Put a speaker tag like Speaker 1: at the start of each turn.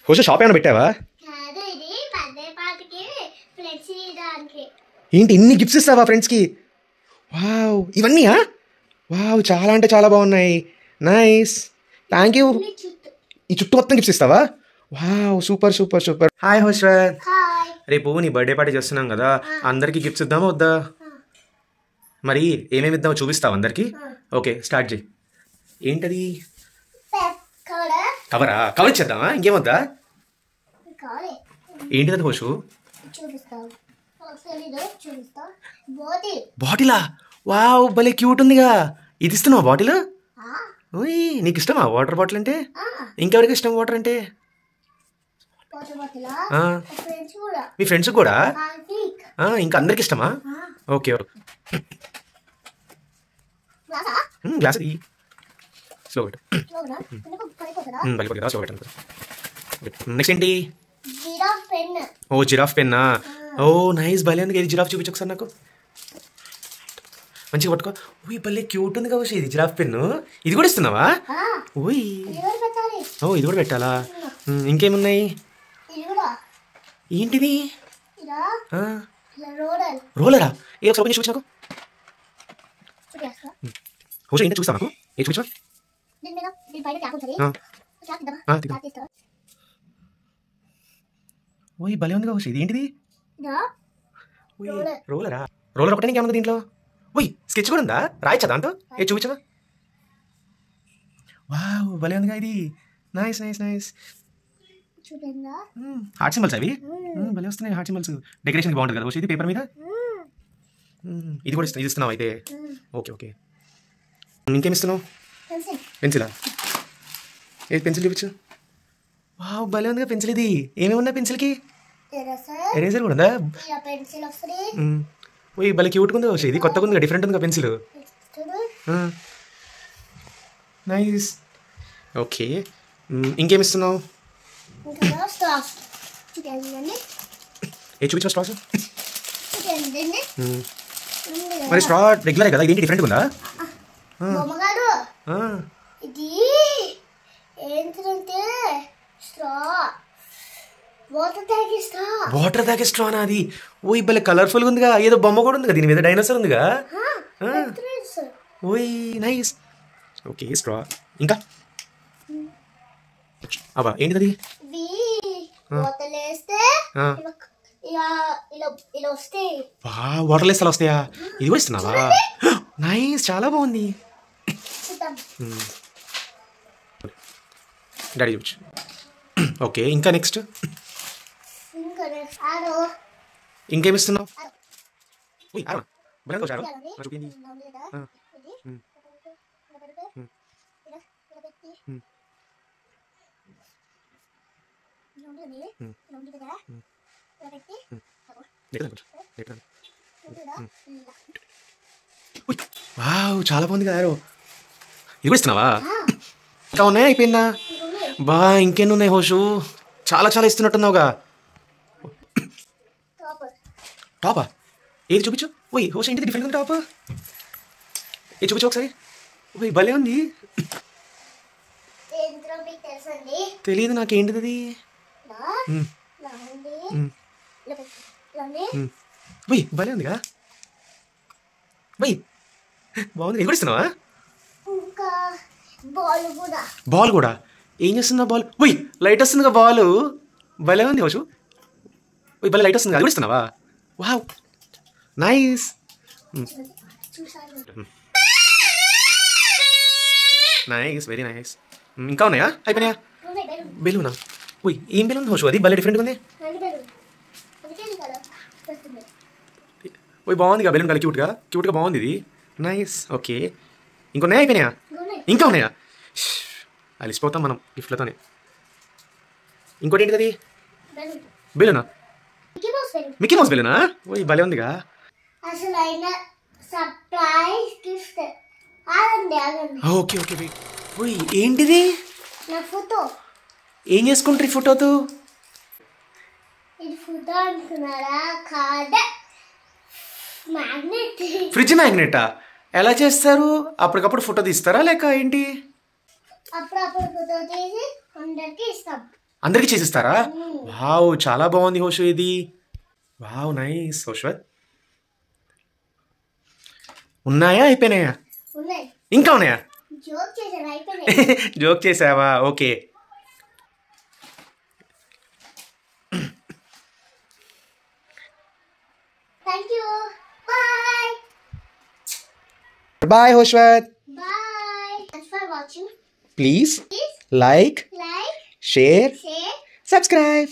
Speaker 1: హోష shop ఏమైనా పెట్టావా? ఏంటి ఇన్ని గిఫ్ట్స్ ఇస్తావా ఫ్రెండ్స్కి? వావ్, ఇవన్నీయా? వావ్, చాలా అంటే చాలా బాగున్నాయి. Nice, thank you. ఈ చుట్టూ మొత్తం గిఫ్ట్స్ ఇస్తావా? Wow, super super super. Hi Hoshwath, రేపు నీ బర్త్డే పార్టీ చేస్తున్నాం కదా, అందరికి గిఫ్ట్స్ ఇద్దామా వద్దా? మరి ఏమేమి ఇద్దామో చూపిస్తావు అందరికి? ఓకే, స్టార్ట్ చేయి. ఏంటది? కవరా? కవర్ ఇచ్చేద్దామా? ఇంకేమొద్దా? ఏంటిది హోషు? బాటిలా? వావ్, భలే క్యూట్ ఉందిగా. ఇది ఇస్తున్నావా బాటిల్? ఓయ్, నీకు ఇష్టమా వాటర్ బాటిల్ అంటే? ఇంకెవరికి ఇష్టం వాటర్ అంటే? మీ ఫ్రెండ్స్ కూడా? ఇంకా అందరికి ఇష్టమా? ఓకే, గ్లాస్ స్లో పెట్టు. స్లో పెట్టండి. నెక్స్ట్ ఏంటి? ఓ, జిరాఫ్ పెన్నా. ఓ నైస్, భలే ఉంది. ఇది జిరాఫ్ చూపించు ఒకసారి నాకు. మంచిగా పట్టుకో. ఓయ్, భలే క్యూట్ ఉంది కాబట్టి ఇది జిరాఫ్ పెన్ను. ఇది కూడా ఇస్తున్నావా? ఓయ్, ఓ ఇది కూడా పెట్టాలా? ఇంకేమున్నాయి? ఏంటిది? రోలరా? ఏ ఒకసారి చూపించు నాకు. హోష ఏంటో చూస్తా నాకు. ఏ చూపించు. ఓయ్, భలే ఉంది హోష. ఇది ఏంటిది? రోలరా? రోలర్ ఒకటే ఇంకేముంది దీంట్లో? ఓయ్, స్కెచ్ కూడా ఉందా? రాయచ్చా దాంతో? ఏ చూపించవా? వావ్, భలే ఉందిగా ఇది. Nice nice nice. Heart symbols అవి భలే వస్తున్నాయి. హార్ట్ సింబల్స్ డెకరేషన్కి బాగుంటుంది కదా ఇది పేపర్ మీద. ఇది కూడా ఇది ఇస్తున్నావు అయితే? Okay okay. ఇంకేమి ఇస్తున్నావు? పెన్సిలా? ఏ పెన్సిల్ చూపించు. వావ్, భలే ఉందిగా పెన్సిల్. ఇది ఏమేమి ఉన్నాయి పెన్సిల్కి? ఎరేజర్ కూడా ఉందా? ఓయ్, భలే క్యూట్గా ఉంది. ఇది కొత్తగా ఉంది, డిఫరెంట్ ఉందిగా పెన్సిల్. నైస్. ఓకే, ఇంకేమి ఇస్తున్నావు? ఏ చూపించు స్ట్రాస్. మరి స్ట్రా రెగ్యులర్ కదా, ఇదేంటి డిఫరెంట్ ఉందా?
Speaker 2: ఇది ఏంటంటే స్ట్రా,
Speaker 1: వాటర్ తాగే స్ట్రానా అది? ఓయ్, భలే కలర్ఫుల్గా ఉందిగా. ఏదో బొమ్మ కూడా ఉందిగా దీని మీద, డైనోసార్ ఉందిగా. ఓయ్ నైస్. Okay, straw. ఇంకా అబ్బా ఏంటిది? వాటర్ లేస్తే వస్తాయా? ఇది కూడా ఇస్తున్నావా? నైస్, చాలా బాగుంది. డాడీ చూపించు. ఓకే, ఇంకా నెక్స్ట్ ఇంకేమి ఇస్తున్నావు? వావ్, చాలా బాగుంది కదా. ఇది కూడా ఇస్తున్నావా? ఇంకా ఉన్నాయా? అయిపోయిందా? బా, ఇంకెన్ని ఉన్నాయి హోషు? చాలా చాలా ఇస్తున్నట్టున్నావుగా. టాపా? ఏది చూపించు. ఓయ్ హోష, ఏంటిది డిఫరెంట్ ఉంది టాప్? ఏది చూపించు ఒకసారి. ఓయ్, భలే ఉంది. తెలియదు నాకేంటిది అది. ఓయ్, భలే ఉందిగా. ఓయ్, బాగుంది. ఇది కూడా ఇస్తున్నావా? బాల్ కూడా? ఏం చేస్తుందా బాల్? ఓయ్, లైట్ వస్తుందిగా బాల్. భలే ఉంది హోషు. ఓయ్, భలే లైట్ వస్తుంది. అది కూడా ఇస్తున్నావా? Wow, nice. Nice, very nice. ఇంకా ఉన్నాయా? అయిపోయినాయా? బెలూనా? ఓయ్, ఏం బెలూన్ హోషు? అది భలే డిఫరెంట్గా ఉంది. ఓయ్, బాగుందిగా బెలూన్. కదా క్యూట్గా క్యూట్గా బాగుంది ఇది. నైస్. ఓకే, ఇంకొన్నాయా? అయిపోయినాయా? ఇంకా ఉన్నాయా? అలిసిపోతాం మనం గిఫ్ట్లతోనే. ఇంకోటి ఏంటిది అది? బెలూనా? మిక్కీ మౌస్ బెలూనా? ఓయ్, భలే ఉందిగా. Okay okay, wait. ఓయ్, ఏంటిది? ఏం చేసుకుంటారు ఈ ఫోటోతో? ఫ్రిడ్జ్ మ్యాగ్నెటా? ఎలా చేస్తారు? అప్పటికప్పుడు ఫోటో తీస్తారా లేక ఏంటి?
Speaker 2: అప్పుడప్పుడు ఫోటో తీసి అందరికి ఇస్తాం.
Speaker 1: అందరికీ చేసిస్తారా? వావ్, చాలా బాగుంది హోషు ఇది. Wow, nice Hoshwath. ఉన్నాయా, అయిపోయినాయా?
Speaker 2: ఉన్నాయి.
Speaker 1: ఇంకా ఉన్నాయా?
Speaker 2: జోక్ చేశాను, అయిపోయినాయి.
Speaker 1: జోక్ చేసావా? Okay.
Speaker 2: Thank you. Bye.
Speaker 1: Bye Hoshwath.
Speaker 2: Bye. Thanks for watching.
Speaker 1: Please
Speaker 2: Please
Speaker 1: like,
Speaker 2: like,
Speaker 1: share,
Speaker 2: share,
Speaker 1: subscribe.